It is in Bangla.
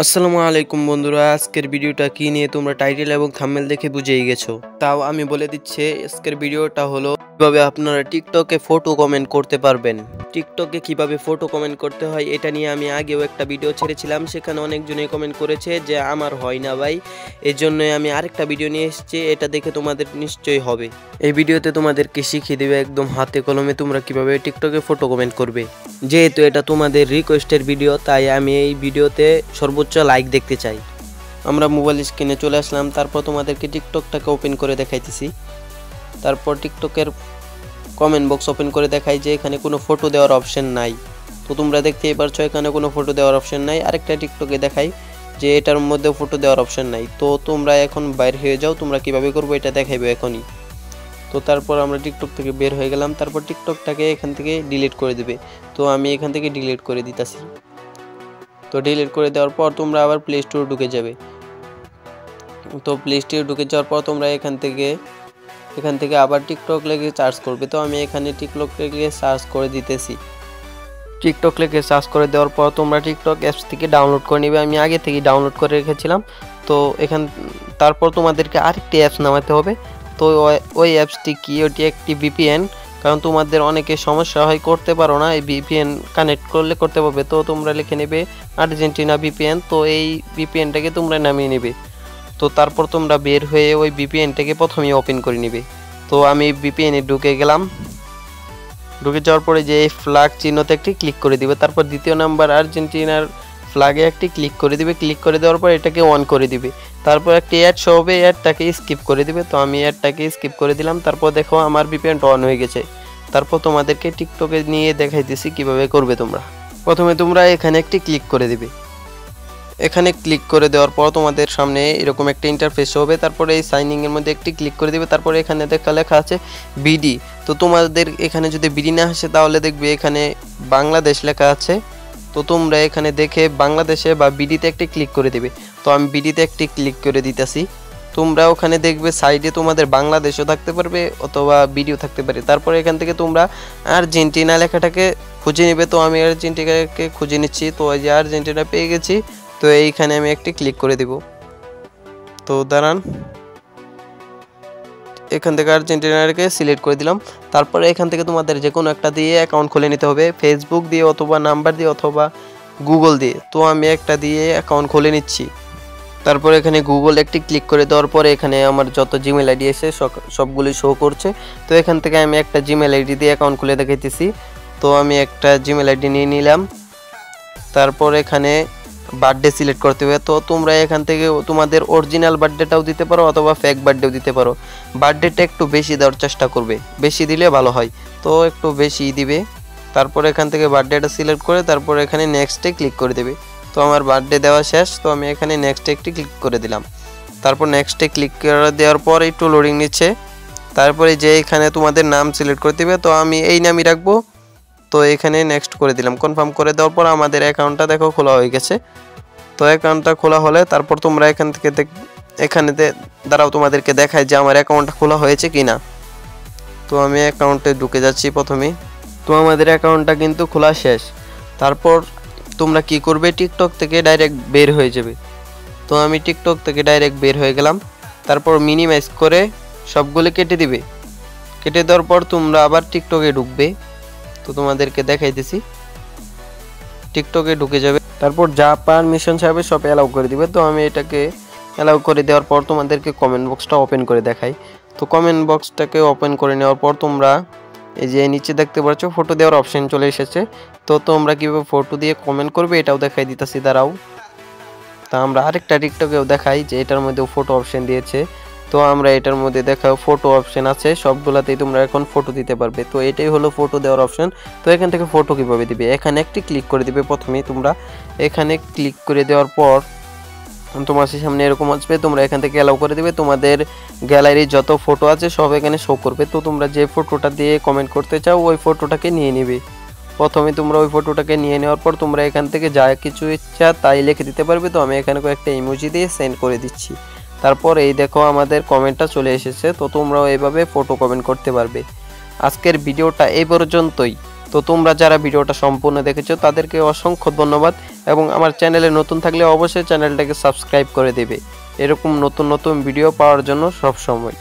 আসসালামু আলাইকুম বন্ধুরা, আজকের ভিডিওটা কি নিয়ে তোমরা টাইটেল এবং থাম্বনেল দেখে বুঝেই গেছো। তাও আমি বলে দিচ্ছি, আজকের ভিডিওটা হলো কিভাবে আপনারা টিকটকে ফটো কমেন্ট করতে পারবেন। টিকটকে কিভাবে ফটো কমেন্ট করতে হয় এটা নিয়ে আমি আগেও একটা ভিডিও ছেড়েছিলাম, সেখানে অনেকজনই কমেন্ট করেছে যে আমার হয় না ভাই। এর জন্যই আমি আরেকটা ভিডিও নিয়ে এসেছি, এটা দেখে তোমাদের নিশ্চয়ই হবে। এই ভিডিওতে তোমাদেরকে শিখিয়ে দেবে একদম হাতে কলমে তোমরা কিভাবে টিকটকে ফটো কমেন্ট করবে। যেহেতু এটা তোমাদের রিকোয়েস্টের ভিডিও, তাই আমি এই ভিডিওতে সর্বোচ্চ লাইক দেখতে চাই। আমরা মোবাইল স্ক্রিনে চলে আসলাম, তারপর তোমাদেরকে টিকটকটাকে ওপেন করে দেখাইতেছি। তারপর টিকটকের কমেন্ট বক্স ওপেন করে দেখাই যে এখানে কোনো ফটো দেওয়ার অপশন নাই। তো তোমরা দেখতেই পারছো এখানে কোনো ফটো দেওয়ার অপশন নাই। আরেকটা টিকটকে দেখাই যে এটার মধ্যে ফটো দেওয়ার অপশন নাই। তো তোমরা এখন বাইর হয়ে যাও, তোমরা কিভাবে করবো এটা দেখাইবে এখনই। তো তারপর আমরা টিকটক থেকে বের হয়ে গেলাম, তারপর টিকটকটাকে এখান থেকে ডিলিট করে দেবে। তো আমি এখান থেকে ডিলিট করে দিতেছি। তো ডিলিট করে দেওয়ার পর তোমরা আবার প্লে স্টোরে ঢুকে যাবে। তো প্লে স্টোরে ঢুকে যাওয়ার পর তোমরা এখান থেকে আবার টিকটক লিখে সার্চ করবে। তো আমি এখানে টিকটক লিখে সার্চ করে দিতেছি। টিকটক লিখে সার্চ করে দেওয়ার পর তোমরা টিকটক অ্যাপস থেকে ডাউনলোড করে নেবে। আমি আগে থেকেই ডাউনলোড করে রেখেছিলাম। তো তারপর তোমাদেরকে আরেকটি অ্যাপস নামাতে হবে। তো ওই অ্যাপসটি কি, ওটি একটি ভিপিএন। কারণ তোমাদের অনেকে সমস্যা হয়, করতে পারো না, এই ভিপিএন কানেক্ট করলে করতে পারবে। তো তোমরা লিখে নেবে আর্জেন্টিনা ভিপিএন। তো এই ভিপিএনটাকে তোমরা নামিয়ে নেবে। তো তারপর তোমরা বের হয়ে ওই ভিপিএনটাকে প্রথমেই ওপেন করে নেবে। তো আমি ভিপিএনে ঢুকে গেলাম। ঢুকে যাওয়ার পরে যে এই ফ্ল্যাগ চিহ্নতে একটি ক্লিক করে দিবে। তারপর দ্বিতীয় নাম্বার আর্জেন্টিনার ফ্ল্যাগে একটি ক্লিক করে দিবে। ক্লিক করে দেওয়ার পর এটাকে অন করে দিবে। তারপর একটি অ্যাড শো হবে, অ্যাডটাকে স্কিপ করে দিবে। তো আমি অ্যাডটাকে স্কিপ করে দিলাম। তারপর দেখো আমার ভিপিএনটা অন হয়ে গেছে। তারপর তোমাদেরকে টিকটকে নিয়ে দেখাইতেছি কিভাবে করবে তোমরা। প্রথমে তোমরা এখানে একটি ক্লিক করে দিবে। এখানে ক্লিক করে দেওয়ার পর তোমাদের সামনে এরকম একটা ইন্টারফেস হবে। তারপরে এই সাইনিং এর মধ্যে একটি ক্লিক করে দিবে। তারপরে এখানে লেখা আছে বিডি। তো তোমাদের এখানে যদি বিডি না আসে তাহলে দেখবে এখানে বাংলাদেশ লেখা আছে। তো তোমরা এখানে দেখে বাংলাদেশে বা বিডিতে একটি ক্লিক করে দিবে। তো আমি বিডিতে একটি ক্লিক করে দিতেছি। তোমরা ওখানে দেখবে সাইডে তোমাদের বাংলাদেশও থাকতে পারবে অথবা বিডিও থাকতে পারে। তারপরে এখান থেকে তোমরা আর্জেন্টিনা লেখাটাকে খুঁজে নেবে। তো আমি আর্জেন্টিনাকে খুঁজে নিচ্ছি। তো এই যে আর্জেন্টিনা পেয়ে গেছি। তো এইখানে আমি একটি ক্লিক করে দিব। তো দাঁড়ান, এখান থেকে আর্জেন্টিনাকে সিলেক্ট করে দিলাম। তারপরে এখান থেকে তোমাদের যে কোনো একটা দিয়ে অ্যাকাউন্ট খুলে নিতে হবে, ফেসবুক দিয়ে অথবা নাম্বার দিয়ে অথবা গুগল দিয়ে। তো আমি একটা দিয়ে অ্যাকাউন্ট খুলে নিচ্ছি। তারপর এখানে গুগল একটি ক্লিক করে দেওয়ার পরে এখানে আমার যত জিমেল আইডি আছে সবগুলি শো করছে। তো এখান থেকে আমি একটা জিমেল আইডি দিয়ে অ্যাকাউন্ট খুলে দেখাইতেছি। তো আমি একটা জিমেল আইডি নিয়ে নিলাম। তারপর এখানে বার্থডে সিলেক্ট করতে হবে। তো তোমরা এখান থেকে তোমাদের অরিজিনাল বার্থডেটাও দিতে পারো অথবা ফেক বার্থডেও দিতে পারো। বার্থডেটা একটু বেশি দেওয়ার চেষ্টা করবে, বেশি দিলে ভালো হয়। তো একটু বেশি দিবে। তারপর এখান থেকে বার্থডেটা সিলেক্ট করে তারপর এখানে নেক্সটে ক্লিক করে দেবে। তো আমার বার্থডে দেওয়া শেষ। তো আমি এখানে নেক্সটে একটি ক্লিক করে দিলাম। তারপর নেক্সটে ক্লিক করে দেওয়ার পর একটু লোডিং নিচ্ছে। তারপরে যে এখানে তোমাদের নাম সিলেক্ট করে দেবে। তো আমি এই নামই রাখবো। তো এখানে নেক্সট করে দিলাম। কনফার্ম করে দেওয়ার পর আমাদের অ্যাকাউন্টটা দেখো খোলা হয়ে গেছে। তো অ্যাকাউন্টটা খোলা হলে তারপর তোমরা এখান থেকে দাঁড়াও, তোমাদেরকে দেখায় যে আমার অ্যাকাউন্টটা খোলা হয়েছে কিনা। তো আমি অ্যাকাউন্টে ঢুকে যাচ্ছি প্রথমে। তো আমাদের অ্যাকাউন্টটা কিন্তু খোলা শেষ। তারপর তোমরা কি করবে, টিকটক থেকে ডাইরেক্ট বের হয়ে যাবে। তো আমি টিকটক থেকে ডাইরেক্ট বের হয়ে গেলাম। তারপর মিনিমাইজ করে সবগুলো কেটে দিবে। কেটে দেওয়ার পর তোমরা আবার টিকটকে ঢুকবে। তো তোমাদেরকে দেখাইতেছি, টিকটকে ঢুকে যাবে। তারপর যা পারমিশন চাইবে সব অ্যালাউ করে দিবে। তো আমি এটাকে অ্যালাউ করে দেওয়ার পর তোমাদেরকে কমেন্ট বক্সটা ওপেন করে দেখাই। তো কমেন্ট বক্সটাকে ওপেন করে নেওয়ার পর তোমরা এই যে নিচে দেখতে পাচ্ছ ফটো দেওয়ার অপশন চলে এসেছে। তো তোমরা কীভাবে ফটো দিয়ে কমেন্ট করবে এটাও দেখাই দিতেছি, দাঁড়াও। তা আমরা আরেকটা টিকটকেও দেখাই যে এটার মধ্যেও ফটো অপশন দিয়েছে। তো আমরা এটার মধ্যে দেখাও ফটো অপশন আছে, সবগুলাতেই তোমরা এখন ফটো দিতে পারবে। তো এটাই হলো ফটো দেওয়ার অপশন। তো এখান থেকে ফটো কিভাবে দিবে, এখানে একটি ক্লিক করে দিবে। প্রথমেই তোমরা এখানে ক্লিক করে দেওয়ার পর তোমার সামনে এরকম আসবে। তোমরা এখান থেকে অ্যালাউ করে দিবে। তোমাদের গ্যালারি যত ফটো আছে সব এখানে শো করবে। তো তোমরা যে ফটোটা দিয়ে কমেন্ট করতে চাও ওই ফটোটাকে নিয়ে নেবে। প্রথমে তোমরা ওই ফটোটাকে নিয়ে নেওয়ার পর তোমরা এখান থেকে যা কিছু ইচ্ছা তাই লিখে দিতে পারবে। তো আমি এখানে কয়েকটা ইমোজি দিয়ে সেন্ড করে দিচ্ছি। তারপর এই দেখো আমাদের কমেন্টটা চলে এসেছে। তো তোমরাও এইভাবে ফটো কমেন্ট করতে পারবে। আজকের ভিডিওটা এই পর্যন্তই। তো তোমরা যারা ভিডিওটা সম্পূর্ণ দেখেছো তাদেরকে অসংখ্য ধন্যবাদ, এবং আমার চ্যানেলে নতুন থাকলে অবশ্যই চ্যানেলটাকে সাবস্ক্রাইব করে দেবে এরকম নতুন নতুন ভিডিও পাওয়ার জন্য সব সময়।